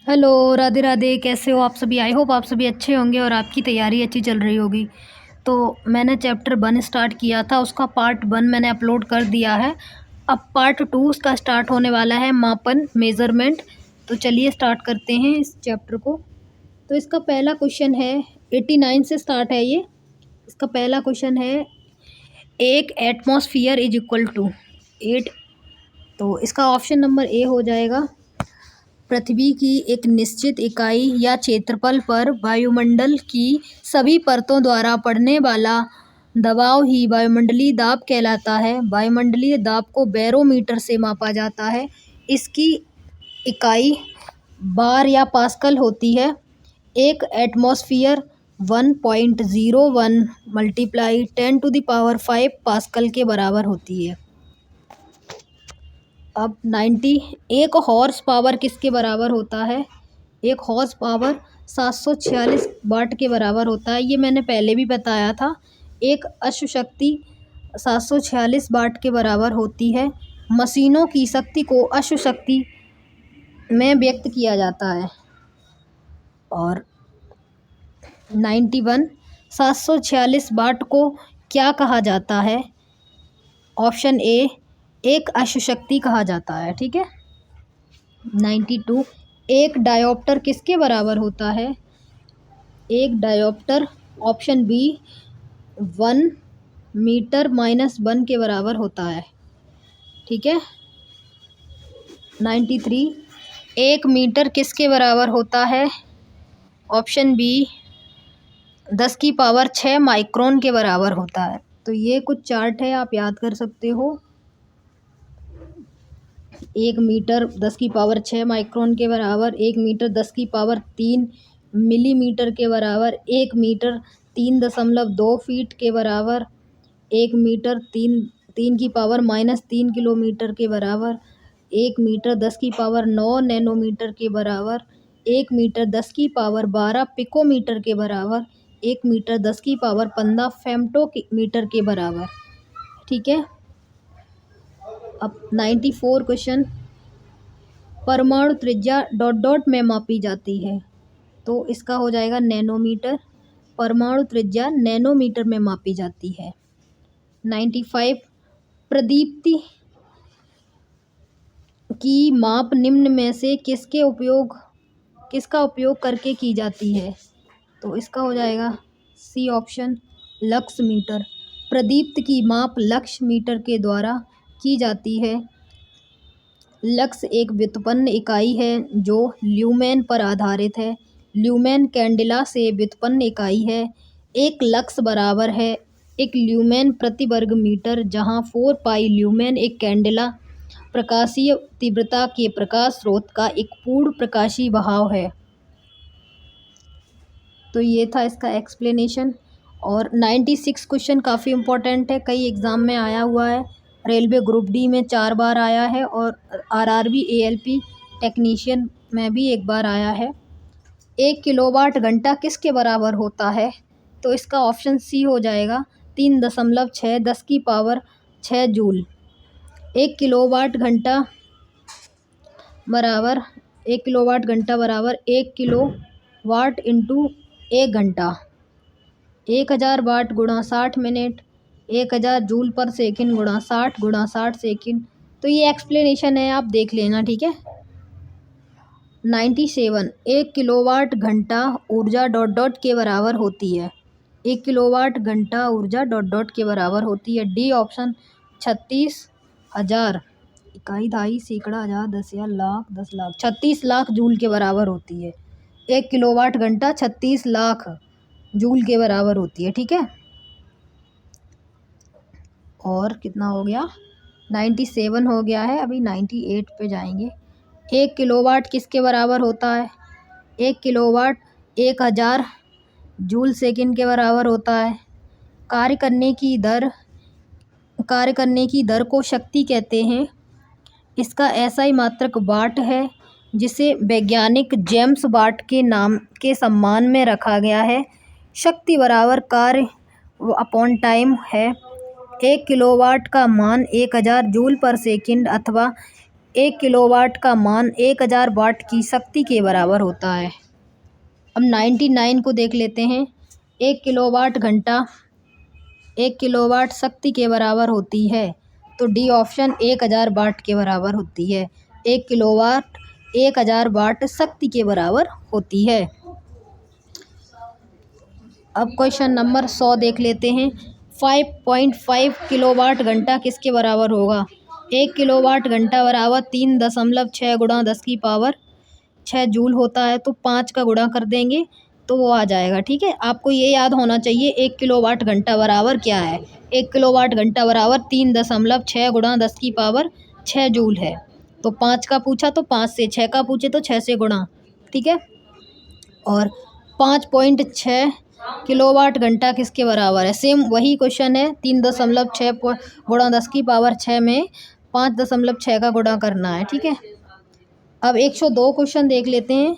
Hello, Radhe Radhe. कैसे हो आप सभी? आई होप आप सभी अच्छे होंगे और आपकी तैयारी अच्छी चल रही होगी। तो मैंने चैप्टर 1 स्टार्ट किया था, उसका पार्ट 1 मैंने अपलोड कर दिया है। अब पार्ट 2 उसका स्टार्ट होने वाला है, मापन, मेज़रमेंट। तो चलिए स्टार्ट करते हैं इस चैप्टर को। तो इसका पहला क्वेश्चन है, 89 से स्टार्ट है ये। इसका पहला क्वेश्चन है, एक एटमॉस्फियर इज इक्वल टू 8। तो इसका ऑप्शन नंबर ए हो जाएगा, पृथ्वी की एक निश्चित इकाई या क्षेत्रफल पर वायुमंडल की सभी परतों द्वारा पड़ने वाला दबाव ही वायुमंडलीय दाब कहलाता है। वायुमंडलीय दाब को बैरोमीटर से मापा जाता है। इसकी इकाई बार या पास्कल होती है। एक एटमॉस्फियर 1.01 मल्टीप्लाई 10⁵ पास्कल के बराबर होती है। अब 90, एक हॉर्स पावर किसके बराबर होता है? एक हॉर्स पावर 746 वाट के बराबर होता है। ये मैंने पहले भी बताया था। एक अश्व शक्ति 746 वाट के बराबर होती है। मशीनों की शक्ति को अश्व शक्ति में व्यक्त किया जाता है। और 91, 746 वाट को क्या कहा जाता है? ऑप्शन ए, एक अश्व शक्ति कहा जाता है। ठीक है। 92, एक डायोप्टर किसके बराबर होता है? एक डायोप्टर ऑप्शन बी 1 मीटर -1 के बराबर होता है। ठीक है। 93, एक मीटर किसके बराबर होता है? ऑप्शन बी 10⁶ माइक्रोन के बराबर होता है। तो ये कुछ चार्ट है, आप याद कर सकते हो। 1 मीटर 10⁶ माइक्रोन के बराबर, 1 मीटर 10⁻³ मिलीमीटर के बराबर, 1 मीटर 3.2 फीट के बराबर, 1 मीटर 3 किलोमीटर के बराबर, 1 मीटर 10⁹ नैनोमीटर के बराबर, 1 मीटर 10⁻12 पिकोमीटर के बराबर, 1 मीटर 10⁻15 फेम्टोमीटर के बराबर। ठीक है। अब 94 क्वेश्चन, परमाणु त्रिज्या ... में मापी जाती है। तो इसका हो जाएगा नैनोमीटर। परमाणु त्रिज्या नैनोमीटर में मापी जाती है। 95, प्रदीप्ति की माप निम्न में से किसका उपयोग करके की जाती है? तो इसका हो जाएगा सी ऑप्शन, लक्स मीटर। प्रदीप्त की माप लक्स मीटर के द्वारा की जाती है। लक्स एक व्युत्पन्न इकाई है जो ल्यूमेन पर आधारित है। ल्यूमेन कैंडेला से व्युत्पन्न इकाई है। एक लक्स बराबर है एक ल्यूमेन प्रति वर्ग मीटर, जहाँ 4 पाई ल्यूमेन एक कैंडेला प्रकाशीय तीव्रता के प्रकाश स्रोत का एक पूर्ण प्रकाशीय बहाव है। तो ये था इसका एक्सप्लेनेशन। और 96 क्वेश्चन काफ़ी इम्पोर्टेंट है, कई एग्ज़ाम में आया हुआ है। रेलवे ग्रुप डी में 4 बार आया है और आरआरबी एएलपी टेक्नीशियन में भी 1 बार आया है। 1 किलोवाट घंटा किसके बराबर होता है? तो इसका ऑप्शन सी हो जाएगा, 3.6 10⁻6 जूल। 1 किलोवाट घंटा बराबर 1 किलोवाट इंटू 1 घंटा। 1000 वाट गुणा 60 मिनट, 1000 जूल पर सेकंड गुणा 60 गुणा 60 सेकंड। तो ये एक्सप्लेनेशन है, आप देख लेना। ठीक है। 97, 1 किलोवाट घंटा ऊर्जा ... के बराबर होती है। 1 किलोवाट घंटा ऊर्जा ... के बराबर होती है। डी ऑप्शन, 36,000 इकाई, दहाई, सैकड़ा, हज़ार, 10,000, लाख, 10 लाख, 36 लाख जूल के बराबर होती है। 1 किलोवाट घंटा 36 लाख जूल के बराबर होती है। ठीक है। और कितना हो गया? 97 हो गया है। अभी 98 पे जाएंगे। 1 किलोवाट किसके बराबर होता है? 1 किलोवाट 1000 जूल सेकंड के बराबर होता है। कार्य करने की दर को शक्ति कहते हैं। इसका एसआई मात्रक वाट है, जिसे वैज्ञानिक जेम्स वाट के नाम के सम्मान में रखा गया है। शक्ति बराबर कार्य अपॉन टाइम है। 1 किलोवाट का मान 1000 जूल पर सेकंड अथवा 1 किलोवाट का मान 1000 वाट की शक्ति के बराबर होता है। अब 99 को देख लेते हैं। 1 किलोवाट शक्ति के बराबर होती है, तो डी ऑप्शन 1000 वाट के बराबर होती है। 1 किलोवाट 1000 वाट शक्ति के बराबर होती है। अब क्वेश्चन नंबर 100 देख लेते हैं। 5.5 किलोवाट घंटा किसके बराबर होगा? 1 किलोवाट घंटा बराबर 3.6 गुणा 10 की पावर 6 जूल होता है, तो 5 का गुणा कर देंगे तो वो आ जाएगा। ठीक है, आपको ये याद होना चाहिए 1 किलोवाट घंटा बराबर क्या है। 1 किलोवाट घंटा बराबर 3.6 गुणा 10 की पावर 6 जूल है। तो 5 का पूछा तो 5 से, 6 का पूछे तो 6 से गुणा। ठीक है, और 5.6 किलोवाट घंटा किसके बराबर है? सेम वही क्वेश्चन है। 3.6 गुणा 10 की पावर 6 में 5.6 का गुणा करना है। ठीक है, अब 102 क्वेश्चन देख लेते हैं।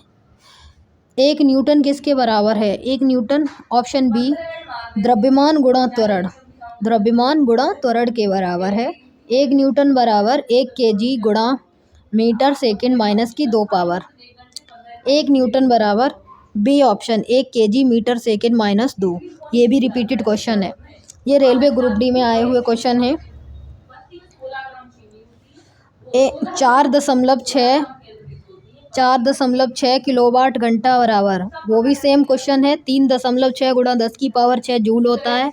1 न्यूटन किसके बराबर है? 1 न्यूटन ऑप्शन बी द्रव्यमान गुणा त्वरण, द्रव्यमान गुणा त्वरण के बराबर है। 1 न्यूटन बराबर 1 केजी गुणा मीटर सेकंड माइनस की 2 पावर। 1 न्यूटन बराबर B option 1 KG metre second minus 2। ये भी रिपीटेड क्वेश्चन है, ये रेलवे ग्रुप डी में आए हुए क्वेश्चन है। 4.6 किलोवाट घंटा बराबर, वो भी सेम क्वेश्चन है। 3.6 गुणा 10 की पावर 6 जूल होता है,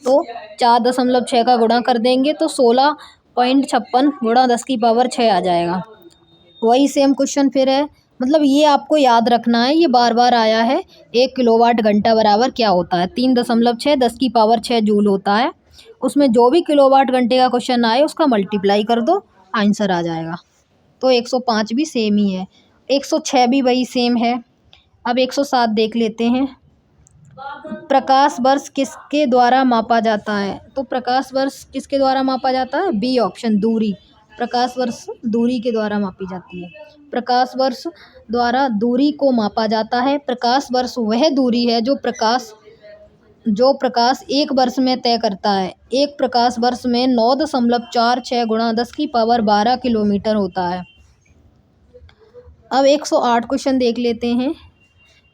तो 4.6 का गुणा कर देंगे तो 16.56 गुणा 10 की पावर 6 आ जाएगा। वही सेम क्वेश्चन फिर है, मतलब ये आपको याद रखना है, ये बार बार आया है। 1 किलोवाट घंटा बराबर क्या होता है? 3.6 10 की पावर 6 जूल होता है। उसमें जो भी किलोवाट घंटे का क्वेश्चन आए उसका मल्टीप्लाई कर दो, आंसर आ जाएगा। तो 105 भी सेम ही है, 106 भी वही सेम है। अब 107 देख लेते हैं। प्रकाश वर्ष किसके द्वारा मापा जाता है? तो प्रकाश वर्ष किसके द्वारा मापा जाता है? बी ऑप्शन दूरी, प्रकाश वर्ष दूरी के द्वारा मापी जाती है। प्रकाश वर्ष द्वारा दूरी को मापा जाता है। प्रकाश वर्ष वह दूरी है जो प्रकाश एक वर्ष में तय करता है। एक प्रकाश वर्ष में 9.46 गुणा 10 की पावर 12 किलोमीटर होता है। अब 108 क्वेश्चन देख लेते हैं।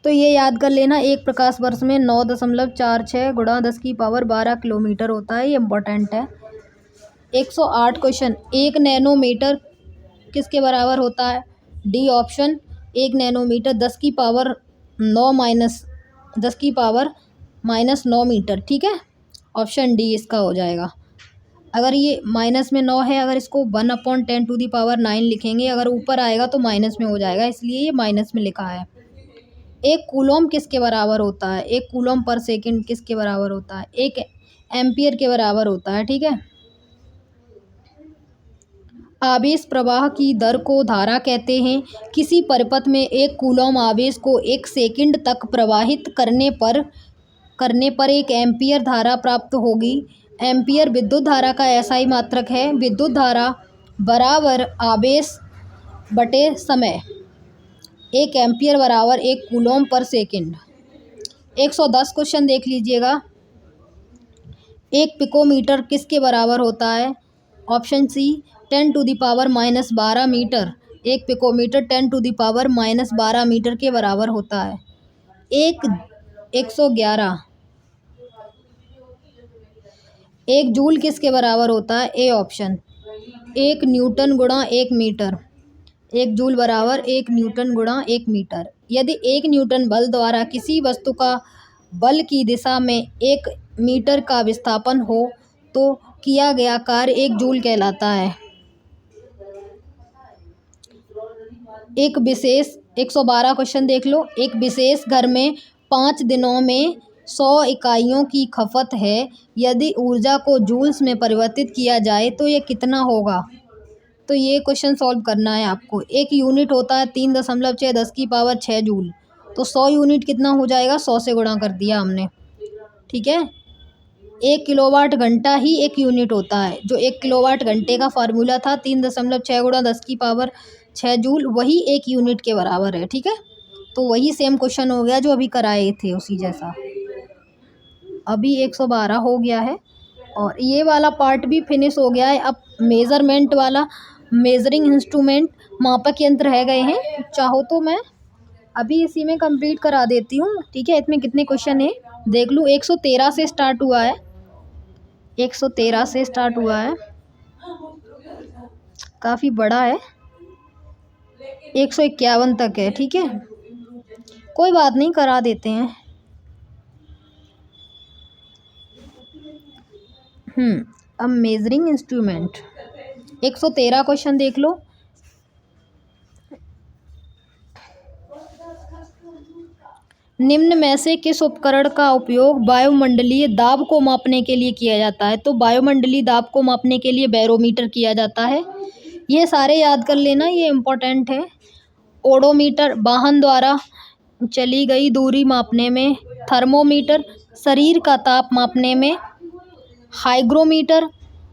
तो ये याद कर लेना, एक प्रकाश वर्ष में 9.46 गुणा 10 की पावर 12 किलोमीटर होता है, ये इम्पोर्टेंट है। 108 क्वेश्चन, 1 नैनोमीटर किसके बराबर होता है? डी ऑप्शन 1 नैनोमीटर 10 की पावर माइनस 9 मीटर। ठीक है, ऑप्शन डी इसका हो जाएगा। अगर ये माइनस में 9 है, अगर इसको 1/10⁹ लिखेंगे, अगर ऊपर आएगा तो माइनस में हो जाएगा, इसलिए ये माइनस में लिखा है। 1 कूलम किसके बराबर होता है? 1 कूलम पर सेकंड किसके बराबर होता है? 1 एम्पियर के बराबर होता है। ठीक है, आवेश प्रवाह की दर को धारा कहते हैं। किसी परिपथ में 1 कूलम आवेश को 1 सेकंड तक प्रवाहित करने पर 1 एम्पियर धारा प्राप्त होगी। एम्पियर विद्युत धारा का एसआई मात्रक है। विद्युत धारा बराबर आवेश बटे समय, 1 एम्पियर बराबर 1 कूलम पर सेकंड। 110 क्वेश्चन देख लीजिएगा। 1 पिकोमीटर किसके बराबर होता है? Option C 10⁻⁻12 metre. 1 picometre 10⁻⁻12 metre के बराबर होता है। 111 1 जूल किसके बराबर होता है? ए ऑप्शन 1 न्यूटन गुणा 1 मीटर। 1 जूल बराबर 1 न्यूटन गुणा 1 मीटर। यदि 1 न्यूटन बल द्वारा किसी वस्तु का बल की दिशा में 1 मीटर का विस्थापन हो तो किया गया कार्य 1 जूल कहलाता है। 112 क्वेश्चन देख लो। एक विशेष घर में 5 दिनों में 100 इकाइयों की खपत है। यदि ऊर्जा को जूल्स में परिवर्तित किया जाए तो ये कितना होगा? तो ये क्वेश्चन सॉल्व करना है आपको। 1 यूनिट होता है 3.6 10 की पावर 6 जूल, तो 100 यूनिट कितना हो जाएगा? 100 से गुणा कर दिया हमने। ठीक है, 1 किलोवाट घंटा ही 1 यूनिट होता है। जो 1 किलोवाट घंटे का फार्मूला था 3.6 गुणा 10 की पावर 6 जूल, वही 1 यूनिट के बराबर है। ठीक है, तो वही सेम क्वेश्चन हो गया जो अभी कराए थे उसी जैसा। अभी 112 हो गया है और ये वाला पार्ट भी फिनिश हो गया है। अब मेज़रमेंट वाला मेजरिंग इंस्ट्रूमेंट मापक यंत्र है गए हैं। चाहो तो मैं अभी इसी में कंप्लीट करा देती हूँ, ठीक है। इसमें कितने क्वेश्चन है देख लूँ। 113 से स्टार्ट हुआ है, 113 से स्टार्ट हुआ है, काफ़ी बड़ा है, 151 तक है, ठीक है। कोई बात नहीं, करा देते हैं। अब मेजरिंग इंस्ट्रूमेंट 113 क्वेश्चन देख लो। निम्न में से किस उपकरण का उपयोग वायुमंडलीय दाब को मापने के लिए किया जाता है? तो वायुमंडलीय दाब को मापने के लिए बैरोमीटर किया जाता है। ये सारे याद कर लेना, ये इम्पोर्टेंट है। ओडोमीटर वाहन द्वारा चली गई दूरी मापने में, थर्मोमीटर शरीर का ताप मापने में, हाइग्रोमीटर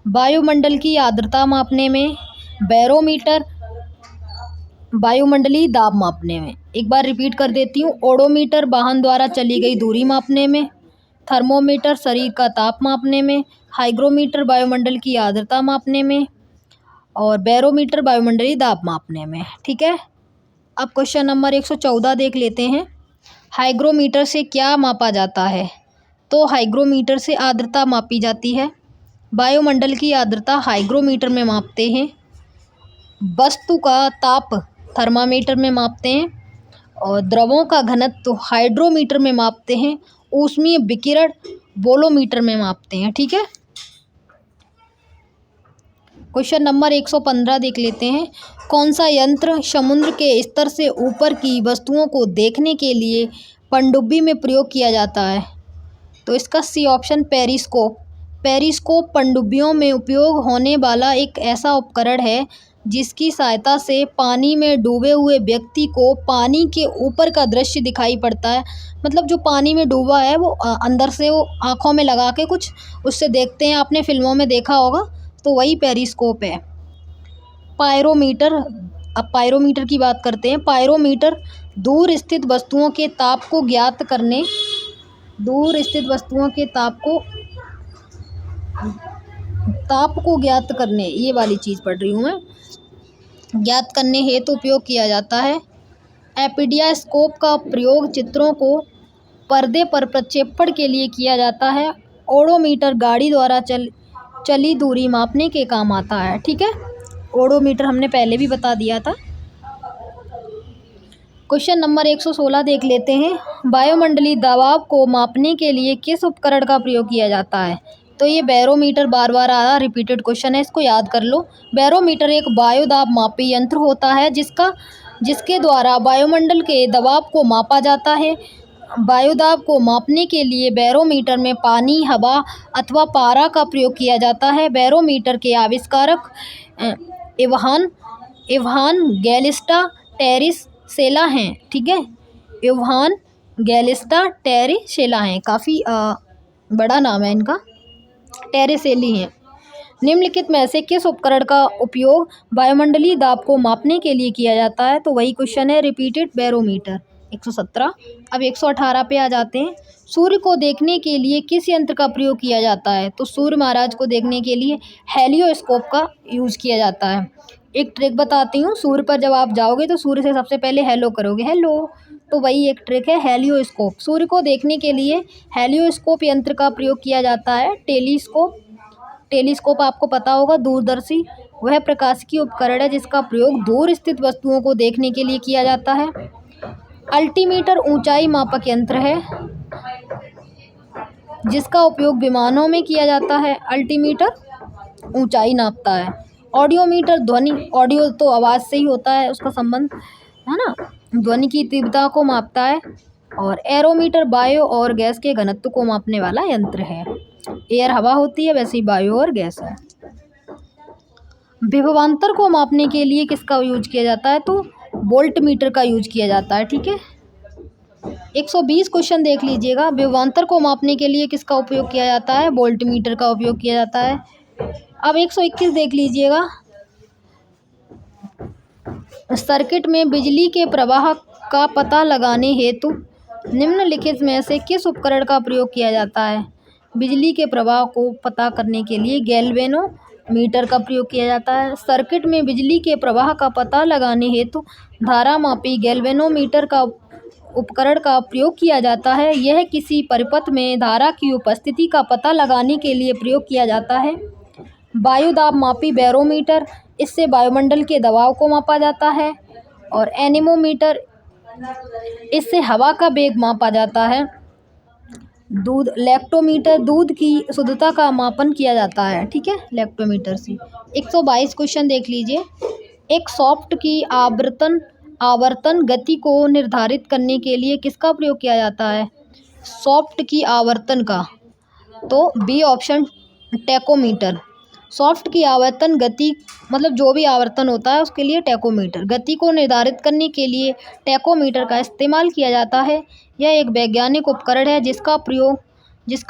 वायुमंडल की आर्द्रता मापने में, बैरोमीटर वायुमंडलीय दाब मापने में। एक बार रिपीट कर देती हूँ। ओडोमीटर वाहन द्वारा चली गई दूरी मापने में, थर्मोमीटर शरीर का ताप मापने में, हाइग्रोमीटर वायुमंडल की आर्द्रता मापने में, और बैरोमीटर वायुमंडलीय दाब मापने में, ठीक है। अब क्वेश्चन नंबर 114 देख लेते हैं। हाइग्रोमीटर से क्या मापा जाता है? तो हाइग्रोमीटर से आर्द्रता मापी जाती है। वायुमंडल की आर्द्रता हाइग्रोमीटर में मापते हैं। वस्तु का ताप थर्मामीटर में मापते हैं, और द्रवों का घनत्व हाइड्रोमीटर में मापते हैं। ऊष्मीय विकिरण बोलोमीटर में मापते हैं, ठीक है। क्वेश्चन नंबर 115 देख लेते हैं। कौन सा यंत्र समुद्र के स्तर से ऊपर की वस्तुओं को देखने के लिए पनडुब्बी में प्रयोग किया जाता है? तो इसका सी ऑप्शन पेरिस्कोप। पेरिस्कोप पनडुब्बियों में उपयोग होने वाला एक ऐसा उपकरण है जिसकी सहायता से पानी में डूबे हुए व्यक्ति को पानी के ऊपर का दृश्य दिखाई पड़ता है। मतलब जो पानी में डूबा है वो अंदर से वो आँखों में लगा के कुछ उससे देखते हैं, आपने फिल्मों में देखा होगा, तो वही पेरिस्कोप है। पायरोमीटर, अब पायरोमीटर की बात करते हैं। पायरोमीटर दूर स्थित वस्तुओं के ताप को ज्ञात करने, दूर स्थित वस्तुओं के ताप को ज्ञात करने, ये वाली चीज़ पढ़ रही हूँ मैं, ज्ञात करने हेतु उपयोग किया जाता है। एपिडियास्कोप का प्रयोग चित्रों को पर्दे पर प्रक्षेपण के लिए किया जाता है। ओडोमीटर गाड़ी द्वारा चली दूरी मापने के काम आता है, ठीक है। ओडोमीटर हमने पहले भी बता दिया था। क्वेश्चन नंबर 116 देख लेते हैं। वायुमंडलीय दबाव को मापने के लिए किस उपकरण का प्रयोग किया जाता है? तो ये बैरोमीटर, बार बार आ रहा रिपीटेड क्वेश्चन है, इसको याद कर लो। बैरोमीटर एक वायु दाब मापी यंत्र होता है जिसके द्वारा वायुमंडल के दबाव को मापा जाता है। वायु दाब को मापने के लिए बैरोमीटर में पानी, हवा अथवा पारा का प्रयोग किया जाता है। बैरोमीटर के आविष्कारक इवान गैलिस्टा टेरिसेला हैं, ठीक है। इवान गैलिस्टा टेरिसेला हैं, काफ़ी बड़ा नाम है इनका, टेरिसेली हैं। निम्नलिखित में से किस उपकरण का उपयोग वायुमंडलीय दाब को मापने के लिए किया जाता है? तो वही क्वेश्चन है, रिपीटेड बैरोमीटर 117। अब 118 पे आ जाते हैं। सूर्य को देखने के लिए किस यंत्र का प्रयोग किया जाता है? तो सूर्य महाराज को देखने के लिए हेलियोस्कोप का यूज़ किया जाता है। एक ट्रिक बताती हूँ, सूर्य पर जब आप जाओगे तो सूर्य से सबसे पहले हेलो करोगे, हेलो, तो वही एक ट्रिक है, हेलियोस्कोप। सूर्य को देखने के लिए हेलियोस्कोप यंत्र का प्रयोग किया जाता है। टेलीस्कोप आपको पता होगा, दूरदर्शी, वह प्रकाशिकी उपकरण है जिसका प्रयोग दूर स्थित वस्तुओं को देखने के लिए किया जाता है। अल्टीमीटर ऊंचाई मापक यंत्र है जिसका उपयोग विमानों में किया जाता है। अल्टीमीटर ऊंचाई नापता है। ऑडियोमीटर ध्वनि, ऑडियो तो आवाज़ से ही होता है उसका संबंध, है ना, ध्वनि की तीव्रता को मापता है। और एरोमीटर वायु और गैस के घनत्व को मापने वाला यंत्र है। एयर हवा होती है, वैसे ही वायु और गैस है। विभवांतर को मापने के लिए किसका यूज किया जाता है? तो वोल्ट मीटर का यूज किया जाता है, ठीक है। 120 क्वेश्चन देख लीजिएगा। विभवांतर को मापने के लिए किसका उपयोग किया जाता है? वोल्ट मीटर का उपयोग किया जाता है। अब 121 देख लीजिएगा। सर्किट में बिजली के प्रवाह का पता लगाने हेतु निम्नलिखित में से किस उपकरण का प्रयोग किया जाता है? बिजली के प्रवाह को पता करने के लिए गैल्वेनो मीटर का प्रयोग किया जाता है। सर्किट में बिजली के प्रवाह का पता लगाने हेतु धारा मापी गैल्वेनोमीटर का उपकरण का प्रयोग किया जाता है। यह किसी परिपथ में धारा की उपस्थिति का पता लगाने के लिए प्रयोग किया जाता है। वायु दाब मापी बैरोमीटर, इससे वायुमंडल के दबाव को मापा जाता है। और एनीमोमीटर, इससे हवा का वेग मापा जाता है। लैक्टोमीटर, दूध की शुद्धता का मापन किया जाता है, ठीक है, लैक्टोमीटर से। 122 क्वेश्चन देख लीजिए। एक सॉफ्ट की आवर्तन गति को निर्धारित करने के लिए किसका प्रयोग किया जाता है? सॉफ्ट की आवर्तन का, तो बी ऑप्शन, टैकोमीटर। सॉफ्ट की आवर्तन गति मतलब जो भी आवर्तन होता है उसके लिए टैकोमीटर, गति को निर्धारित करने के लिए टैकोमीटर का इस्तेमाल किया जाता है। यह एक वैज्ञानिक उपकरण है जिसका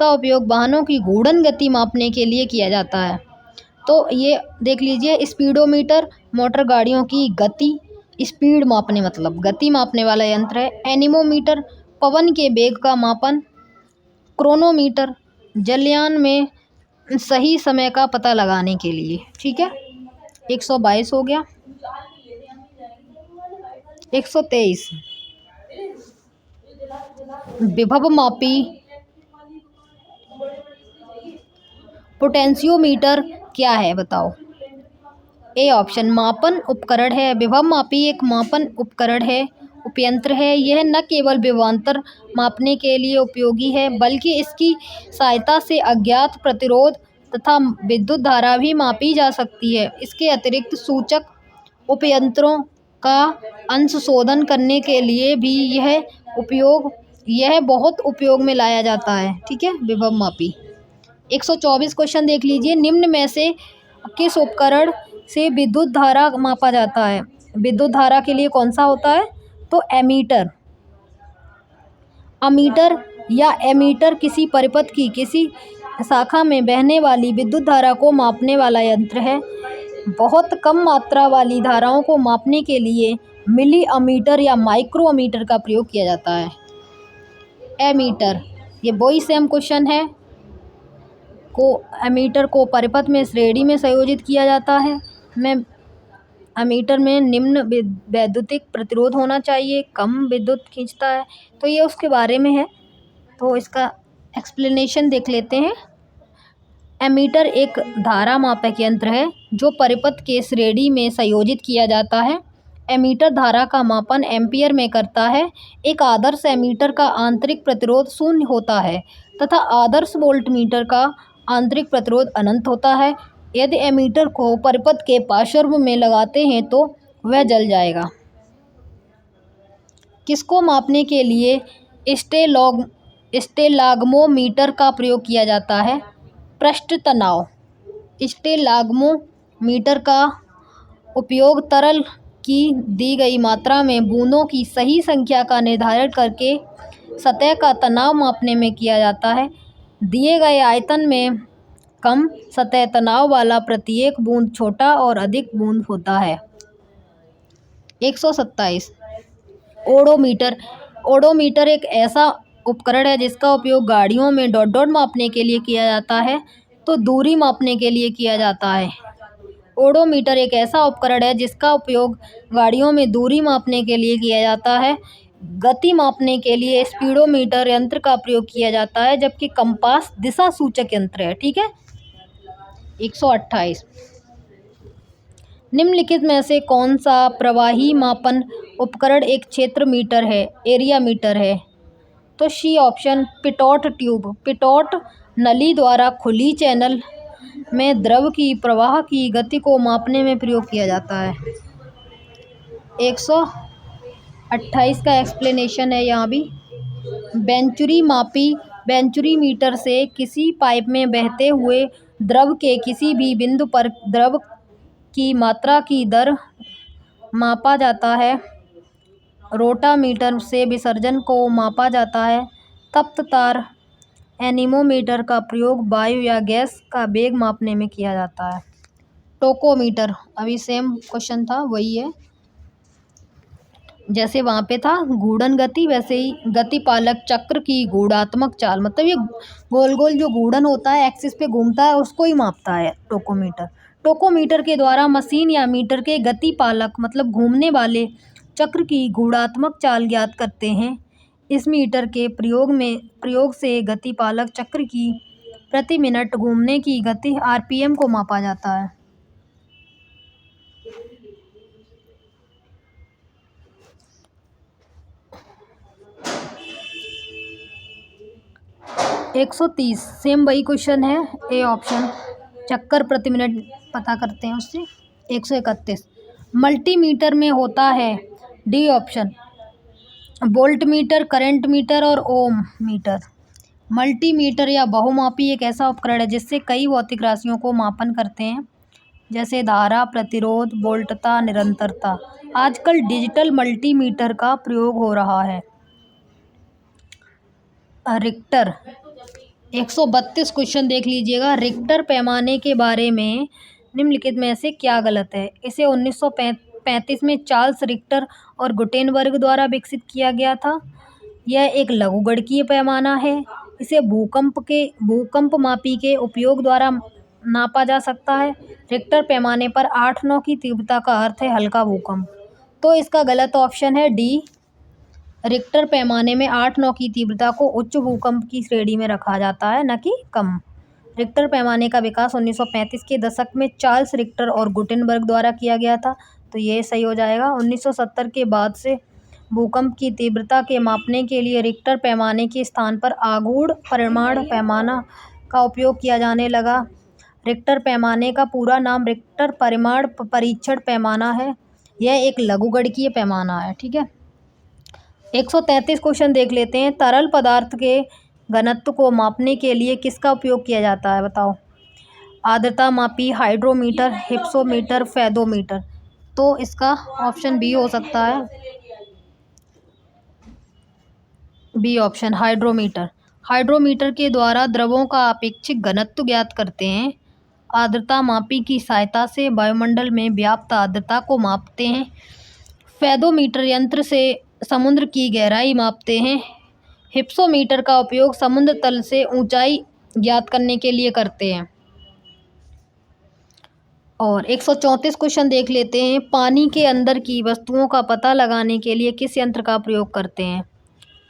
उपयोग वाहनों की घूर्णन गति मापने के लिए किया जाता है। तो ये देख लीजिए, स्पीडोमीटर मोटर गाड़ियों की गति, स्पीड मापने मतलब गति मापने वाला यंत्र है। एनीमोमीटर पवन के वेग का मापन। क्रोनोमीटर जलयान में सही समय का पता लगाने के लिए, ठीक है। 122 हो गया। 123 विभव मापी पोटेंशियोमीटर क्या है बताओ? ए ऑप्शन, मापन उपकरण है। विभव मापी एक मापन उपकरण है, उपयंत्र है। यह न केवल विभवांतर मापने के लिए उपयोगी है बल्कि इसकी सहायता से अज्ञात प्रतिरोध तथा विद्युत धारा भी मापी जा सकती है। इसके अतिरिक्त सूचक उपयंत्रों का अंश शोधन करने के लिए भी यह बहुत उपयोग में लाया जाता है, ठीक है, विभव मापी। 124 क्वेश्चन देख लीजिए। निम्न में से किस उपकरण से विद्युत धारा मापा जाता है? विद्युत धारा के लिए कौन सा होता है? तो एमीटर। अमीटर या एमीटर किसी परिपथ की किसी शाखा में बहने वाली विद्युत धारा को मापने वाला यंत्र है। बहुत कम मात्रा वाली धाराओं को मापने के लिए मिली अमीटर या माइक्रो अमीटर का प्रयोग किया जाता है। एमीटर, ये वही सेम क्वेश्चन है। एमीटर को परिपथ में श्रेणी में संयोजित किया जाता है। एमीटर में निम्न वैद्युतिक प्रतिरोध होना चाहिए, कम विद्युत खींचता है, तो ये उसके बारे में है। तो इसका एक्सप्लेनेशन देख लेते हैं। एमीटर एक धारा मापक यंत्र है जो परिपथ के श्रेणी में संयोजित किया जाता है। एमीटर धारा का मापन एम्पीयर में करता है। एक आदर्श एमीटर का आंतरिक प्रतिरोध 0 होता है तथा आदर्श वोल्टमीटर का आंतरिक प्रतिरोध अनंत होता है। यदि एमीटर को परिपथ के पार्श्व में लगाते हैं तो वह जल जाएगा। किसको मापने के लिए स्टेलाग्मोमीटर का प्रयोग किया जाता है? पृष्ठ तनाव। स्टेलाग्मोमीटर का उपयोग तरल की दी गई मात्रा में बूंदों की सही संख्या का निर्धारण करके सतह का तनाव मापने में किया जाता है। दिए गए आयतन में कम सतह तनाव वाला प्रत्येक बूंद छोटा और अधिक बूंद होता है। 127 ओडोमीटर। ओडोमीटर एक ऐसा उपकरण है जिसका उपयोग गाड़ियों में डॉट मापने के लिए किया जाता है, तो दूरी मापने के लिए किया जाता है। ओडोमीटर एक ऐसा उपकरण है जिसका उपयोग गाड़ियों में दूरी मापने के लिए किया जाता है। गति मापने के लिए स्पीडोमीटर यंत्र का प्रयोग किया जाता है, जबकि कंपास दिशा सूचक यंत्र है, ठीक है। 128 निम्नलिखित में से कौन सा प्रवाही मापन उपकरण एक क्षेत्र मीटर है, एरिया मीटर है? तो C option, pitot tube. Pitot नली द्वारा खुली चैनल में द्रव की प्रवाह की गति को मापने में प्रयोग किया जाता है। 128 का एक्सप्लेनेशन है यहाँ भी। वेंचुरी मापी। वेंचुरी मीटर से किसी पाइप में बहते हुए द्रव के किसी भी बिंदु पर द्रव की मात्रा की दर मापा जाता है। रोटामीटर से विसर्जन को मापा जाता है। तप्त तार एनीमोमीटर का प्रयोग वायु या गैस का वेग मापने में किया जाता है। टोकोमीटर, अभी सेम क्वेश्चन था, वही है जैसे वहाँ पे था घूर्णन गति, वैसे ही गतिपालक चक्र की गुणात्मक चाल, मतलब ये गोल गोल जो घूर्णन होता है एक्सिस पे घूमता है उसको ही मापता है टोकोमीटर। टोकोमीटर के द्वारा मशीन या मीटर के गतिपालक मतलब घूमने वाले चक्र की गुणात्मक चाल ज्ञात करते हैं। इस मीटर के प्रयोग से गतिपालक चक्र की प्रति मिनट घूमने की गति आरपीएम को मापा जाता है। 130 सेम वही क्वेश्चन है। ए ऑप्शन चक्कर प्रति मिनट पता करते हैं उससे। 131 मल्टीमीटर में होता है। D option volt meter, current meter और ओम मीटर। मल्टीमीटर या बहुमापी एक ऐसा उपकरण है जिससे कई भौतिक राशियों को मापन करते हैं, जैसे धारा, प्रतिरोध, वोल्टता, निरंतरता। आजकल डिजिटल मल्टीमीटर का प्रयोग हो रहा है। रिक्टर 132 क्वेश्चन देख लीजिएगा। रिक्टर पैमाने के बारे में निम्नलिखित में से क्या गलत है? इसे 1935 में चार्ल्स रिक्टर और गुटेनबर्ग द्वारा विकसित किया गया था। यह एक लघुगणकीय पैमाना है। इसे भूकंप मापी के उपयोग द्वारा नापा जा सकता है। रिक्टर पैमाने पर 8-9 की तीव्रता का अर्थ है हल्का भूकंप। तो इसका गलत ऑप्शन है डी। रिक्टर पैमाने में 8-9 की तीव्रता को उच्च भूकंप की श्रेणी में रखा जाता है, न कि कम। रिक्टर पैमाने का विकास 1935 के दशक में चार्ल्स रिक्टर और गुटेनबर्ग द्वारा किया गया था, तो ये सही हो जाएगा। 1970 के बाद से भूकंप की तीव्रता के मापने के लिए रिक्टर पैमाने के स्थान पर आगूढ़ परिमाण पैमाना का उपयोग किया जाने लगा। रिक्टर पैमाने का पूरा नाम रिक्टर परिमाण परीक्षण पैमाना है। यह एक लघुगणकीय पैमाना है। ठीक है। 133 क्वेश्चन देख लेते हैं। तरल पदार्थ के घनत्व को मापने के लिए किसका उपयोग किया जाता है? बताओ। आर्द्रता मापी, हाइड्रोमीटर, हिप्सोमीटर, फेदोमीटर। तो इसका ऑप्शन बी हो सकता है। B option hydrometer. हाइड्रोमीटर के द्वारा द्रवों का अपेक्षित घनत्व ज्ञात करते हैं। आर्द्रता मापी की सहायता से वायुमंडल में व्याप्त आर्द्रता को मापते हैं। फेदोमीटर यंत्र से समुद्र की गहराई मापते हैं। हिप्सोमीटर का उपयोग समुद्र तल से ऊंचाई ज्ञात करने के लिए करते हैं। और 134 क्वेश्चन देख लेते हैं। पानी के अंदर की वस्तुओं का पता लगाने के लिए किस यंत्र का प्रयोग करते हैं?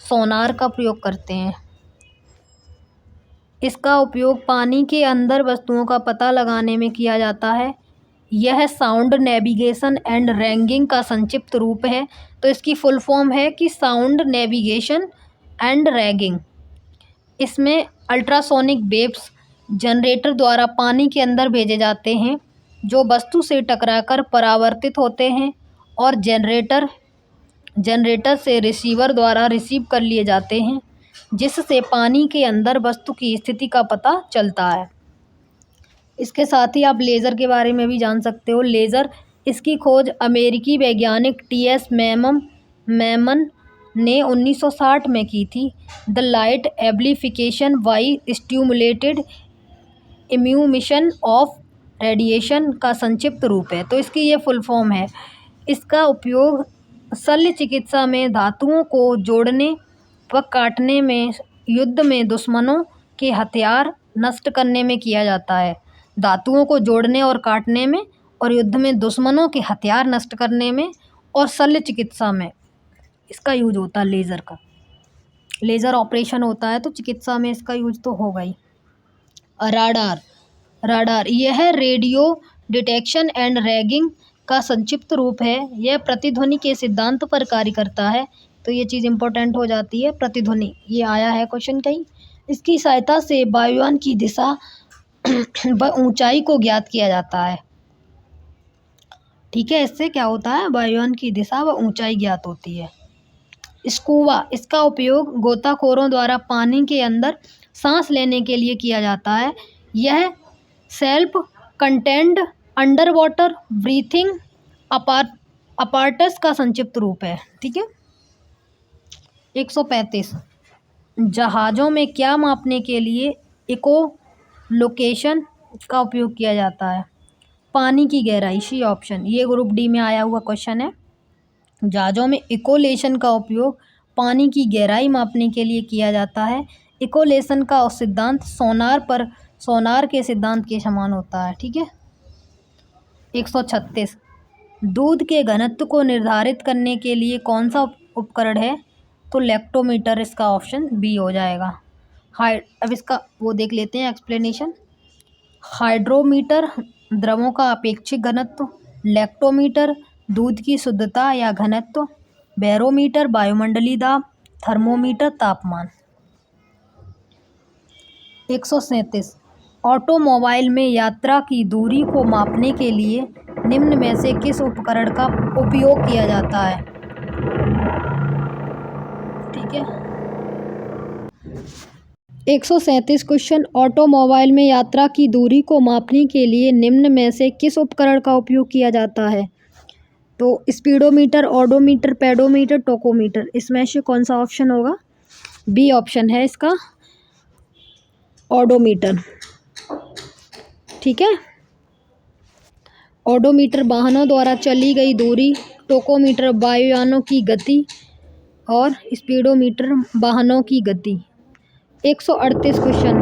सोनार का प्रयोग करते हैं। इसका उपयोग पानी के अंदर वस्तुओं का पता लगाने में किया जाता है। यह साउंड नेविगेशन एंड रैगिंग का संक्षिप्त रूप है। तो इसकी फुल फॉर्म है कि साउंड नेविगेशन एंड रैगिंग। इसमें अल्ट्रासोनिक वेव्स जनरेटर द्वारा पानी के अंदर भेजे जाते हैं, जो वस्तु से टकराकर परावर्तित होते हैं और जनरेटर से रिसीवर द्वारा रिसीव कर लिए जाते हैं, जिससे पानी के अंदर वस्तु की स्थिति का पता चलता है। इसके साथ ही आप लेज़र के बारे में भी जान सकते हो। लेज़र, इसकी खोज अमेरिकी वैज्ञानिक टी.एस. मैमन ने 1960 में की थी। The light amplification by stimulated emission of radiation का संक्षिप्त रूप है। तो इसकी ये फुल फॉर्म है। इसका उपयोग शल्य चिकित्सा में, धातुओं को जोड़ने व काटने में, युद्ध में दुश्मनों के हथियार नष्ट करने में किया जाता है। धातुओं को जोड़ने और काटने में, और युद्ध में दुश्मनों के हथियार नष्ट करने में, और शल्य चिकित्सा में इसका यूज होता है। लेज़र का लेज़र ऑपरेशन होता है, तो चिकित्सा में इसका यूज तो होगा ही। राडार यह रेडियो डिटेक्शन एंड रैगिंग का संक्षिप्त रूप है। यह प्रतिध्वनि के सिद्धांत पर कार्य करता है। तो ये चीज़ इंपॉर्टेंट हो जाती है। प्रतिध्वनि, ये आया है क्वेश्चन कहीं। इसकी सहायता से वायुयान की दिशा व ऊंचाई को ज्ञात किया जाता है। ठीक है। इससे क्या होता है? वायुयान की दिशा व ऊंचाई ज्ञात होती है। स्कूबा, इसका उपयोग गोताखोरों द्वारा पानी के अंदर सांस लेने के लिए किया जाता है। यह self contained under water breathing apparatus का संक्षिप्त रूप है। ठीक है। 135 जहाज़ों में क्या मापने के लिए इको लोकेशन का उपयोग किया जाता है? पानी की गहराई, सी ऑप्शन। ये ग्रुप डी में आया हुआ क्वेश्चन है। जहाज़ों में इकोलेशन का उपयोग पानी की गहराई मापने के लिए किया जाता है। इकोलेशन का सिद्धांत सोनार के सिद्धांत के समान होता है। ठीक है। 136 दूध के घनत्व को निर्धारित करने के लिए कौन सा उपकरण है? तो लैक्टोमीटर इसका ऑप्शन बी हो जाएगा। अब इसका वो देख लेते हैं एक्सप्लेनेशन। हाइड्रोमीटर द्रवों का अपेक्षित घनत्व, लैक्टोमीटर दूध की शुद्धता या घनत्व, बैरोमीटर वायुमंडलीय दाब, थर्मोमीटर तापमान। 137 ऑटोमोबाइल में यात्रा की दूरी को मापने के लिए निम्न में से किस उपकरण का उपयोग किया जाता है? ठीक है। 137 क्वेश्चन, ऑटोमोबाइल में यात्रा की दूरी को मापने के लिए निम्न में से किस उपकरण का उपयोग किया जाता है? तो स्पीडोमीटर, ओडोमीटर, पेडोमीटर, टोकोमीटर। इसमें से कौन सा ऑप्शन होगा? बी ऑप्शन है इसका, ओडोमीटर। ठीक है। ओडोमीटर वाहनों द्वारा चली गई दूरी, टोकोमीटर वायुयानों की गति और स्पीडोमीटर वाहनों की गति। 138 क्वेश्चन,